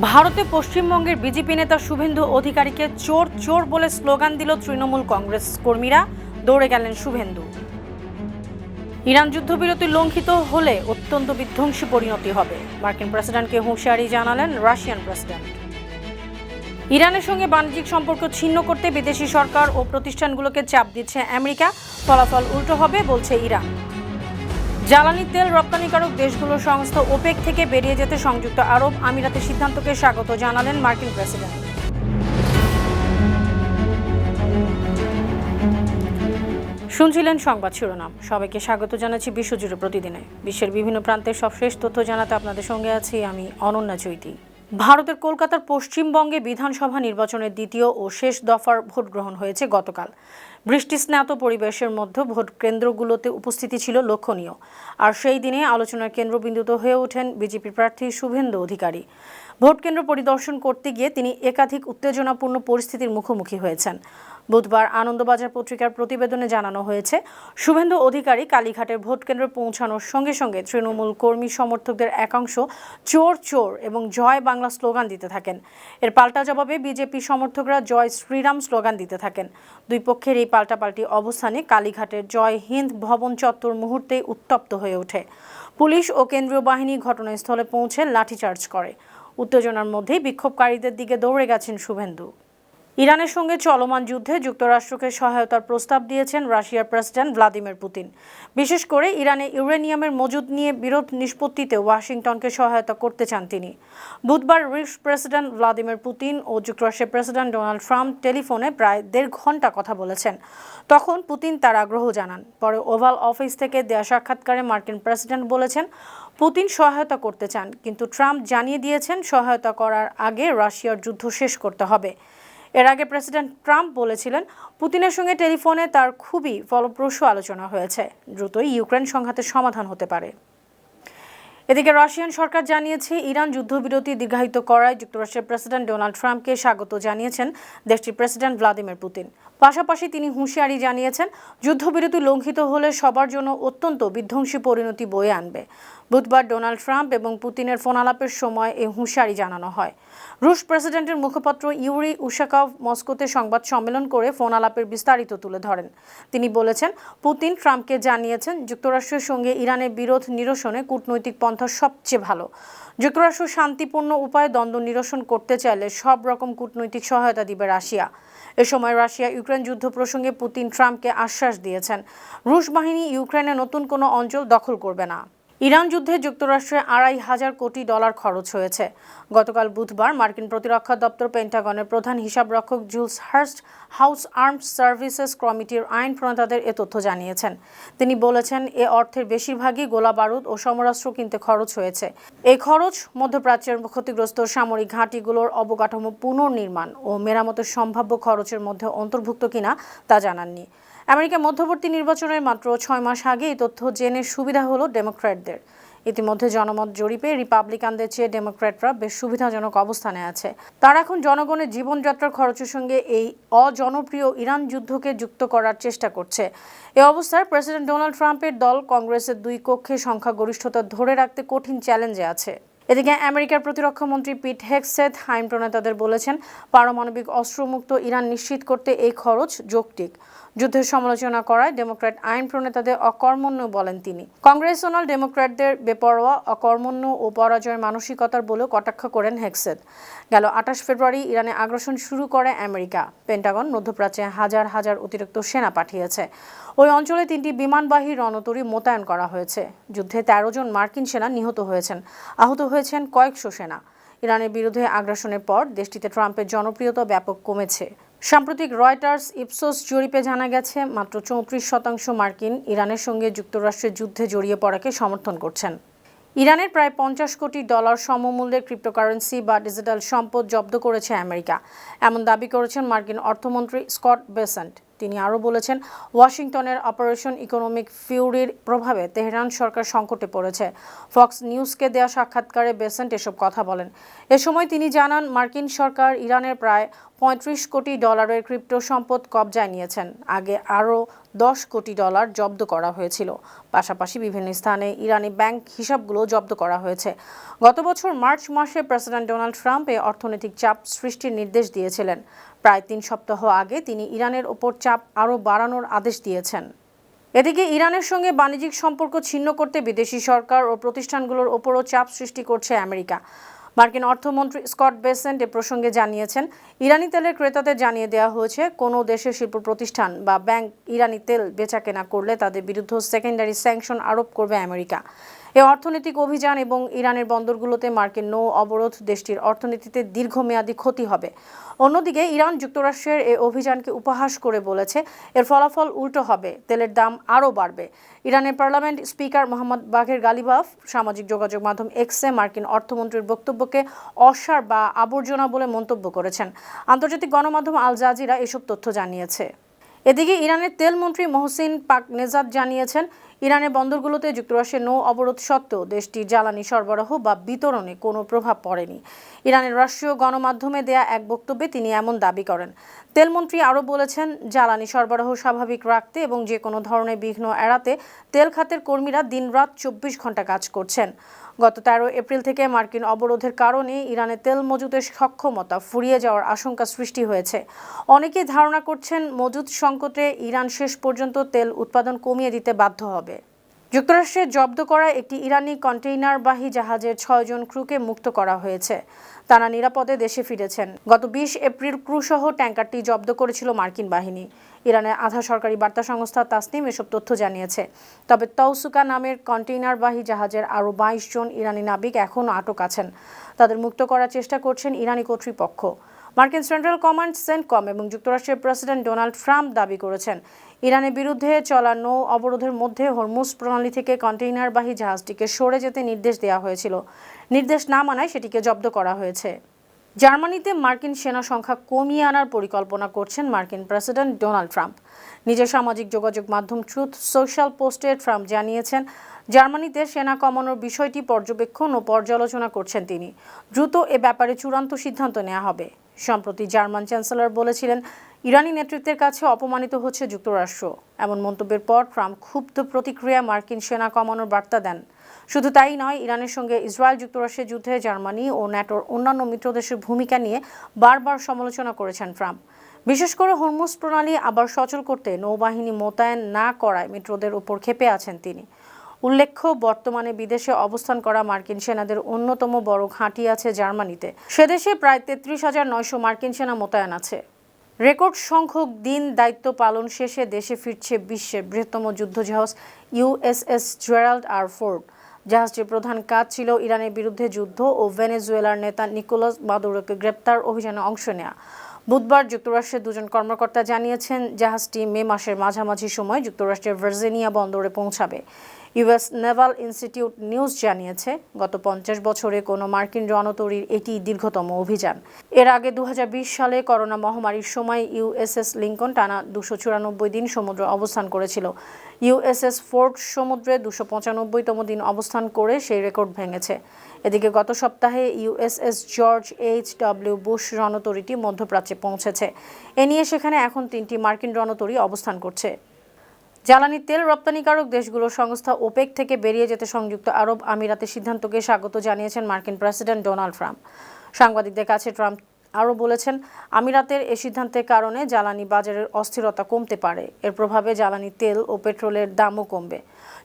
ভারতে পশ্চিমবঙ্গের বিজেপি নেতা শুভেন্দু অধিকারীকে চোর চোর বলে স্লোগান দিল তৃণমূল কংগ্রেস কর্মীরা। দৌড়ে গেলেন শুভেন্দু। ইরান যুদ্ধবিরতি লঙ্ঘিত হলে অত্যন্ত বিধ্বংসী পরিণতি হবে, মার্কিন প্রেসিডেন্টকে হুঁশিয়ারি জানালেন রাশিয়ান প্রেসিডেন্ট। ইরানের সঙ্গে বাণিজ্যিক সম্পর্ক ছিন্ন করতে বিদেশি সরকার ও প্রতিষ্ঠানগুলোকে চাপ দিচ্ছে আমেরিকা, ফলাফল উল্টো হবে বলছে ইরান। জ্বালানি তেল রপ্তানিকারক দেশগুলোর সংস্থা ওপেক থেকে বেরিয়ে যেতে সংযুক্ত আরব আমিরাতের সিদ্ধান্তকে স্বাগত জানালেন মার্কিন প্রেসিডেন্ট। শুনছিলেন সংবাদ শিরোনাম। সবাইকে স্বাগত জানাচ্ছি বিশ্বজুড়ে প্রতিদিনে বিশ্বের বিভিন্ন প্রান্তের সবশেষ তথ্য জানাতে আপনাদের সঙ্গে আছি আমি অনন্যা চৈতি। ভারতের কলকাতার পশ্চিমবঙ্গে বিধানসভা নির্বাচনের দ্বিতীয় ও শেষ দফার ভোট গ্রহণ হয়েছে গতকাল। বৃষ্টিস্নাত পরিবেশের মধ্যে ভোট কেন্দ্রগুলোতে উপস্থিতি ছিল লক্ষণীয়। আর সেই দিনে আলোচনার কেন্দ্রবিন্দুতে হয়ে ওঠেন বিজেপি প্রার্থী শুভেন্দু অধিকারী। ভোট কেন্দ্র পরিদর্শন করতে গিয়ে তিনি একাধিক উত্তেজনাপূর্ণ পরিস্থিতির মুখোমুখি হয়েছেন। বুধবার আনন্দবাজার পত্রিকার প্রতিবেদনে জানানো হয়েছে, শুভেন্দু অধিকারী কালীঘাটের ভোট কেন্দ্রে পৌঁছানোর সঙ্গে সঙ্গে তৃণমূল কর্মী সমর্থকদের একাংশ চোর চোর এবং জয় বাংলা স্লোগান দিতে থাকেন। এর পাল্টা জবাবে বিজেপি সমর্থকরা জয় শ্রীরাম স্লোগান দিতে থাকেন। দুই পক্ষের এই পাল্টাপাল্টি অবস্থানে কালীঘাটের জয় হিন্দ ভবন চত্বর মুহূর্তেই উত্তপ্ত হয়ে ওঠে। পুলিশ ও কেন্দ্রীয় বাহিনী ঘটনাস্থলে পৌঁছে লাঠিচার্জ করে। উত্তেজনার মধ্যেই বিক্ষোভকারীদের দিকে দৌড়ে গেছেন শুভেন্দু। ইরানের সঙ্গে চলমান যুদ্ধে যুক্তরাষ্ট্রকে সহায়তার প্রস্তাব দিয়েছেন রাশিয়ার প্রেসিডেন্ট ভ্লাদিমির পুতিন। বিশেষ করে ইরানে ইউরেনিয়ামের মজুদ নিয়ে বিরোধ নিষ্পত্তিতে ওয়াশিংটনকে সহায়তা করতে চান তিনি। বুধবার রুশ প্রেসিডেন্ট ভ্লাদিমির পুতিন ও যুক্তরাষ্ট্রের প্রেসিডেন্ট ডোনাল্ড ট্রাম্প টেলিফোনে প্রায় 1.5 ঘন্টা কথা বলেছেন। তখন পুতিন তার আগ্রহ জানান। পরে ওভাল অফিস থেকে দেয়া সাক্ষাৎকারে মার্কিন প্রেসিডেন্ট বলেছেন, পুতিন সহায়তা করতে চান, কিন্তু ট্রাম্প জানিয়ে দিয়েছেন সহায়তা করার আগে রাশিয়ার যুদ্ধ শেষ করতে হবে। এর আগে প্রেসিডেন্ট ট্রাম্প বলেছিলেন, পুতিনের সঙ্গে টেলিফোনে তার খুবই ফলপ্রসূ আলোচনা হয়েছে, দ্রুতই ইউক্রেন সংঘাতের সমাধান হতে পারে। এদিকে রাশিয়ান সরকার জানিয়েছে, ইরান যুদ্ধবিরতি দীর্ঘায়িত করায় যুক্তরাষ্ট্রের প্রেসিডেন্ট ডোনাল্ড ট্রাম্পকে স্বাগত জানিয়েছেন দেশটির প্রেসিডেন্ট ভ্লাদিমির পুতিন। পাশাপাশি তিনি হুঁশিয়ারি জানিয়েছেন, যুদ্ধবিরতি লঙ্ঘিত হলে সবার জন্য অত্যন্ত বিধ্বংসী পরিণতি বয়ে আনবে। বুধবার ডোনাল্ড ট্রাম্প এবং পুতিনের ফোন আলাপের সময় এই হুঁশিয়ারি জানানো হয়। রুশ প্রেসিডেন্টের মুখপাত্র ইউরি উশাকভ মস্কোতে সংবাদ সম্মেলন করে ফোন আলাপের বিস্তারিত তুলে ধরেন। তিনি বলেছেন, পুতিন ট্রাম্পকে জানিয়েছেন, যুক্তরাষ্ট্রের সঙ্গে ইরানের বিরোধ নিরসনে কূটনৈতিক পন্থা সবচেয়ে ভালো। যুক্তরাষ্ট্র শান্তিপূর্ণ উপায়ে দ্বন্দ্ব নিরসন করতে চাইলে সব রকম কূটনৈতিক সহায়তা দিবে রাশিয়া। এ সময় রাশিয়া ইউক্রেন যুদ্ধ প্রসঙ্গে পুতিন ট্রাম্পকে আশ্বাস দিয়েছেন, রুশ বাহিনী ইউক্রেনে নতুন কোনো অঞ্চল দখল করবে না। ইরান যুদ্ধে যুক্তরাষ্ট্রে $2,500 কোটি খরচ হয়েছে। গতকাল বুধবার মার্কিন প্রতিরক্ষা দপ্তর পেন্টাগনের প্রধান হিসাবরক্ষক Jules Hurst House Armed Services কমিটির আইন প্রণেতাদের এ তথ্য জানিয়েছেন। তিনি বলেছেন, এ অর্থের বেশিরভাগই গোলা বারুদ ও সমরাস্ত্র কিনতে খরচ হয়েছে। এই খরচ মধ্যপ্রাচ্যের ক্ষতিগ্রস্ত সামরিক ঘাঁটিগুলোর অবকাঠামো পুনর্নির্মাণ ও মেরামতের সম্ভাব্য খরচের মধ্যে অন্তর্ভুক্ত কিনা তা জানাননি। আমেরিকা মধ্যবর্তী নির্বাচনের মাত্র 6 মাস আগে এই তথ্য জেনে সুবিধা হলো ডেমোক্র্যাটদের। ইতিমধ্যে জনমত জরিপে রিপাবলিকানদের চেয়ে ডেমোক্র্যাটরা বেশ সুবিধাজনক অবস্থানে আছে। তারা এখন জনগণের জীবনযাত্রার খরচের সঙ্গে এই অজনপ্রিয় ইরান যুদ্ধকে যুক্ত করার চেষ্টা করছে। এ অবস্থায় প্রেসিডেন্ট ডোনাল্ড ট্রাম্পের দল কংগ্রেসের 2 কক্ষে সংখ্যাগরিষ্ঠতা ধরে রাখতে কঠিন চ্যালেঞ্জে আছে। এদিকে আমেরিকার প্রতিরক্ষামন্ত্রী পিট হেগসেথ আইন প্রণেতাদের বলেছেন, পারমাণবিক অস্ত্রমুক্ত ইরান নিশ্চিত করতে এই খরচ যৌক্তিক। যুদ্ধের সমালোচনা করায় ডেমোক্র্যাট আইন প্রণেতাদের অকর্মণ্য বলেন তিনি। কংগ্রেসনাল ডেমোক্র্যাটদের বেপরোয়া, অকর্মণ্য ও পরাজয়ের মানসিকতার বলেও কটাক্ষ করেন হেগসেথ। গেল 28 ফেব্রুয়ারি ইরানে আগ্রাসন শুরু করে আমেরিকা। পেন্টাগন মধ্যপ্রাচ্যে হাজার হাজার অতিরিক্ত সেনা পাঠিয়েছে। ওই অঞ্চলে 3টি বিমানবাহী রণতরী মোতায়েন করা হয়েছে। যুদ্ধে 13 জন মার্কিন সেনা নিহত হয়েছেন, আহত হয়েছেন কয়েকশো সেনা। ইরানের বিরুদ্ধে আগ্রাসনের পর দেশটিতে ট্রাম্পের জনপ্রিয়তা ব্যাপক কমেছে। সাম্প্রতিক রয়টার্স ইপসোস জরিপে জানা গেছে, মাত্র 34% মার্কিন ইরানের সঙ্গে যুক্তরাষ্ট্রের যুদ্ধে জড়িয়ে পড়াকে সমর্থন করছেন। ইরানের প্রায় $50 কোটি সমমূল্যের ক্রিপ্টোকারেন্সি বা ডিজিটাল সম্পদ জব্দ করেছে আমেরিকা, এমন দাবি করেছেন মার্কিন অর্থমন্ত্রী স্কট বেসেন্ট। তিনি আরও বলেছেন, ওয়াশিংটনের অপারেশন ইকোনমিক ফিউরির প্রভাবে তেহরান সরকার সংকটে পড়েছে। ফক্স নিউজকে দেয়া সাক্ষাৎকারে বেসেন্ট এসব কথা বলেন। এ সময় তিনি জানান, মার্কিন সরকার ইরানের প্রায় $35 কোটি ক্রিপ্টো সম্পদ কবজায় নিয়েছেন। আগে আরও $10 কোটি জব্দ করা হয়েছিল। পাশাপাশি বিভিন্ন স্থানে ইরানি ব্যাংক হিসাবগুলো জব্দ করা হয়েছে। গত বছর মার্চ মাসে প্রেসিডেন্ট ডোনাল্ড ট্রাম্প এ অর্থনৈতিক চাপ সৃষ্টির নির্দেশ দিয়েছিলেন। প্রায় 3 সপ্তাহ আগে তিনি ইরানের ওপর চাপ আরও বাড়ানোর আদেশ দিয়েছেন। এদিকে ইরানের সঙ্গে বাণিজ্যিক সম্পর্ক ছিন্ন করতে বিদেশি সরকার ও প্রতিষ্ঠানগুলোর ওপরও চাপ সৃষ্টি করছে আমেরিকা। মার্কিন অর্থমন্ত্রী স্কট বেসেন্ট এ প্রসঙ্গে জানিয়েছেন, ইরানি তেলের ক্রেতাদের জানিয়ে দেওয়া হয়েছে কোনো দেশের শিল্প প্রতিষ্ঠান বা ব্যাংক ইরানি তেল বেচাকেনা করলে তাদের বিরুদ্ধে সেকেন্ডারি স্যাংশন আরোপ করবে আমেরিকা। এই অর্থনৈতিক অভিযান এবং ইরানের বন্দরগুলোতে মার্কিন নৌ অবরোধ দেশটির অর্থনীতিতে দীর্ঘমেয়াদী ক্ষতি হবে। অন্যদিকে ইরান যুক্তরাষ্ট্রের এই অভিযানকে উপহাস করে বলেছে, এর ফলাফল উল্টো হবে, তেলের দাম আরও বাড়বে। ইরানের পার্লামেন্ট স্পিকার মোহাম্মদ বাঘের গালিবাফ সামাজিক যোগাযোগ মাধ্যম এক্সে মার্কিন অর্থমন্ত্রীর বক্তব্যকে অসার বা আবর্জনা বলে মন্তব্য করেছেন। আন্তর্জাতিক গণমাধ্যম আল জাজিরা এসব তথ্য জানিয়েছে। এদিকে ইরানের তেলমন্ত্রী মোহসিন পাকনেজাদ জানিয়েছেন, ইরানের বন্দরগুলোতে যুক্তরাষ্ট্রের নৌ অবরোধ সত্ত্বেও দেশটির জ্বালানি সরবরাহ বা বিতরণে কোনো প্রভাব পড়েনি। ইরানের রাষ্ট্রীয় গণমাধ্যমে দেয়া এক বক্তব্যে তিনি এমন দাবি করেন। তেলমন্ত্রী আরও বলেছেন, জ্বালানি সরবরাহ স্বাভাবিক রাখতে এবং যে কোনো ধরনের বিঘ্ন এড়াতে তেল খাতের কর্মীরা দিনরাত 24 ঘন্টা কাজ করছেন। গত 13 এপ্রিল থেকে মার্কিন অবরোধের কারণে ইরানের তেল মজুদের সক্ষমতা ফুরিয়ে যাওয়ার আশঙ্কা সৃষ্টি হয়েছে। অনেকেই ধারণা করছেন, মজুদ সংকটে ইরান শেষ পর্যন্ত তেল উৎপাদন কমিয়ে দিতে বাধ্য হবে। যুক্তরাষ্ট্রের জব্দ করা একটি ইরানি কন্টেইনারবাহী জাহাজের 6 জন ক্রুকে মুক্ত করা হয়েছে। তারা নিরাপদে দেশে ফিরেছেন। গত 20 এপ্রিল ক্রুসহ ট্যাঙ্কারটি জব্দ করেছিল মার্কিন বাহিনী। ইরানের আধা সরকারি বার্তা সংস্থা তাসনিম এসব তথ্য জানিয়েছে। তবে তৌসুকা নামের কন্টেইনারবাহী জাহাজের আরও 22 জন ইরানি নাবিক এখনও আটক আছেন। তাদের মুক্ত করার চেষ্টা করছেন ইরানি কর্তৃপক্ষ। মার্কিন সেন্ট্রাল কমান্ড সেন্টকম এবং যুক্তরাষ্ট্রের প্রেসিডেন্ট ডোনাল্ড ট্রাম্প দাবি করেছেন, ইরানের বিরুদ্ধে চলা নৌ অবরোধের মধ্যে হরমুজ প্রণালী থেকে কন্টেইনারবাহী জাহাজটিকে সরে যেতে নির্দেশ দেওয়া হয়েছিল। নির্দেশ না মানায় সেটিকে জব্দ করা হয়েছে। জার্মানিতে মার্কিন সেনা সংখ্যা কমিয়ে আনার পরিকল্পনা করছেন মার্কিন প্রেসিডেন্ট ডোনাল্ড ট্রাম্প। নিজের সামাজিক যোগাযোগ মাধ্যম ট্রুথ সোশ্যাল পোস্টে ট্রাম্প জানিয়েছেন, জার্মানিতে সেনা কমানোর বিষয়টি পর্যবেক্ষণ ও পর্যালোচনা করছেন তিনি। দ্রুত এ ব্যাপারে চূড়ান্ত সিদ্ধান্ত নেওয়া হবে। সম্প্রতি জার্মান চ্যান্সেলর বলেছিলেন, ইরানি নেতৃত্বের কাছে অপমানিত হচ্ছে যুক্তরাষ্ট্র। এমন মন্তব্যের পর ট্রাম্প ক্ষুব্ধ প্রতিক্রিয়া মার্কিন সেনা কমানোর বার্তা দেন। শুধু তাই নয়, ইরানের সঙ্গে ইসরায়েল যুক্তরাষ্ট্রের যুদ্ধে জার্মানি ও ন্যাটোর অন্যান্য মিত্রদেশের ভূমিকা নিয়ে বারবার সমালোচনা করেছেন ট্রাম্প। বিশেষ করে হরমুজ প্রণালী আবার সচল করতে নৌবাহিনী মোতায়েন না করায় মিত্রদের উপর ক্ষেপে আছেন তিনি। উল্লেখ্য, বর্তমানে বিদেশে অবস্থান করা মার্কিন সেনাদের অন্যতম বড় ঘাঁটি আছে জার্মানিতে। সেদেশে প্রায় 33,900 মার্কিন সেনা মোতায়েন আছে। রেকর্ড সংখ্যক দিন দায়িত্ব পালন শেষে দেশে ফিরছে বিশ্বের বৃহত্তম যুদ্ধজাহাজ ইউএসএস জেরাল্ড আর ফোর্ড। জাহাজটির প্রধান কাজ ছিল ইরানের বিরুদ্ধে যুদ্ধ ও ভেনেজুয়েলার নেতা নিকোলাস মাদুরোকে গ্রেপ্তার অভিযানে অংশ নেওয়া। বুধবার যুক্তরাষ্ট্রের 2 জন কর্মকর্তা জানিয়েছেন, জাহাজটি মে মাসের মাঝামাঝি সময় যুক্তরাষ্ট্রের ভার্জিনিয়া বন্দরে পৌঁছাবে। ইউএস নেভাল ইনস্টিটিউট নিউজ জানিয়েছে, গত 50 বছরে কোনো মার্কিন রণতরীর এটি দীর্ঘতম অভিযান। এর আগে 2020 সালে করোনা মহামারীর সময় ইউএসএস লিঙ্কন টানা 294 দিন সমুদ্রে অবস্থান করেছিল। ইউএসএস ফোর্ড সমুদ্রে 295তম দিন অবস্থান করে সেই রেকর্ড ভেঙেছে। এদিকে গত সপ্তাহে ইউএসএস জর্জ এইচ.ডব্লিউ. বুশ রণতরীটি মধ্যপ্রাচ্যে পৌঁছেছে। এ নিয়ে সেখানে এখন 3টি মার্কিন রণতরী অবস্থান করছে। জ্বালানি তেল রপ্তানিকারক দেশগুলোর সংস্থা ওপেক থেকে বেরিয়ে যেতে সংযুক্ত আরব আমিরাতের সিদ্ধান্তকে স্বাগত জানিয়েছেন মার্কিন প্রেসিডেন্ট ডোনাল্ড ট্রাম্প। সাংবাদিকদের কাছে ট্রাম্প আরও বলেছেন, আমিরাতের এই সিদ্ধান্তের কারণে জ্বালানি বাজারের অস্থিরতা কমতে পারে। এর প্রভাবে জ্বালানি তেল ও পেট্রোলের দামও কমবে।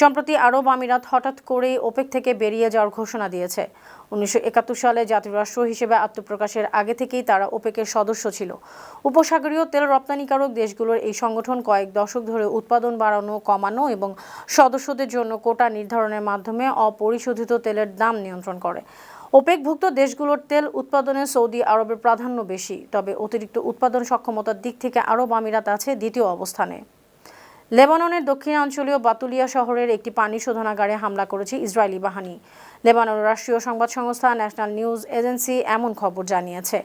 সম্প্রতি আরব আমিরাত হঠাৎ করেই ওপেক থেকে বেরিয়ে যাওয়ার ঘোষণা দিয়েছে। 1971 সালে জাতীয় রাষ্ট্র হিসেবে আত্মপ্রকাশের আগে থেকেই তারা ওপেকের সদস্য ছিল। উপসাগরীয় তেল রপ্তানিকারক দেশগুলোর এই সংগঠন কয়েক দশক ধরে উৎপাদন বাড়ানো, কমানো এবং সদস্যদের জন্য কোটা নির্ধারণের মাধ্যমে অপরিশোধিত তেলের দাম নিয়ন্ত্রণ করে। ওপেকভুক্ত দেশগুলোর তেল উৎপাদনে সৌদি আরবের প্রাধান্য বেশি, তবে অতিরিক্ত উৎপাদন সক্ষমতার দিক থেকে আরব আমিরাত আছে দ্বিতীয় অবস্থানে। লেবাননের দক্ষিণাঞ্চলীয় বাতুলিয়া শহরের একটি পানি শোধনাগারে হামলা করেছে ইসরায়েলি বাহিনী। লেবাননের রাষ্ট্রীয় সংবাদ সংস্থা ন্যাশনাল নিউজ এজেন্সি এমন খবর জানিয়েছে।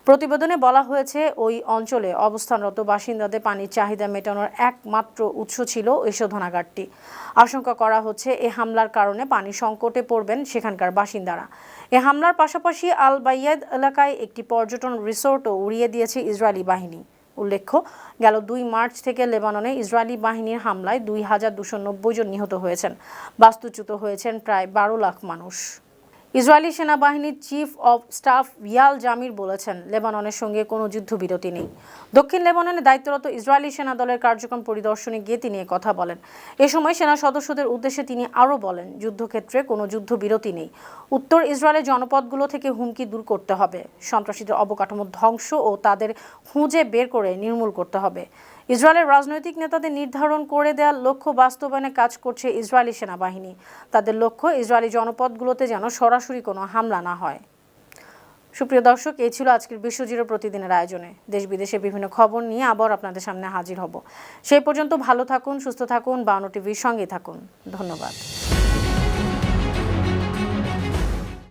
প্রতিবেদনে বলা হয়েছে, ওই অঞ্চলে অবস্থানরত বাসিন্দাদের পানির চাহিদা মেটানোর একমাত্র উৎস ছিল ওই শোধনাগারটি। আশঙ্কা করা হচ্ছে এ হামলার কারণে পানি সংকটে পড়বেন সেখানকার বাসিন্দারা। এ হামলার পাশাপাশি আল বাইয়াদ এলাকায় একটি পর্যটন রিসোর্টও উড়িয়ে দিয়েছে ইসরায়েলি বাহিনী। উল্লেখ্য, গেল 2 মার্চ থেকে লেবাননে ইসরায়েলি বাহিনীর হামলায় 2290 জন নিহত হয়েছেন, বাস্তুচ্যুত হয়েছেন প্রায় 12 লাখ মানুষ। ইসরায়েলি সেনাবাহিনীর চিফ অব স্টাফ ইয়াল জামির বলেছেন, লেবাননের সঙ্গে কোনো যুদ্ধবিরতি নেই। দক্ষিণ লেবাননে দায়িত্বরত ইসরায়েলি সেনা দলের কার্যক্রম পরিদর্শনে গিয়ে তিনি কথা বলেন। এ সময় সেনা সদস্যদের উদ্দেশ্যে তিনি আরও বলেন, যুদ্ধক্ষেত্রে কোনো যুদ্ধবিরতি নেই। উত্তর ইসরায়েলের জনপদগুলো থেকে হুমকি দূর করতে হবে, সন্ত্রাসীদের অবকাঠামো ধ্বংস ও তাদের খুঁজে বের করে নির্মূল করতে হবে। ইসরায়েলের রাজনৈতিক নেতাদের নির্ধারণ করে দেওয়ার লক্ষ্য বাস্তবায়নে কাজ করছে ইসরায়েলি সেনাবাহিনী। তাদের লক্ষ্য ইসরায়েলি জনপদগুলোতে যেন সরাসরি কোনো হামলা না হয়। সুপ্রিয় দর্শক, এই ছিল আজকের বিশ্বজুড়ে প্রতিদিনের আয়োজনে। দেশ বিদেশের বিভিন্ন খবর নিয়ে আবার আপনাদের সামনে হাজির হব। সেই পর্যন্ত ভালো থাকুন, সুস্থ থাকুন, 52 টিভির সঙ্গেই থাকুন। ধন্যবাদ।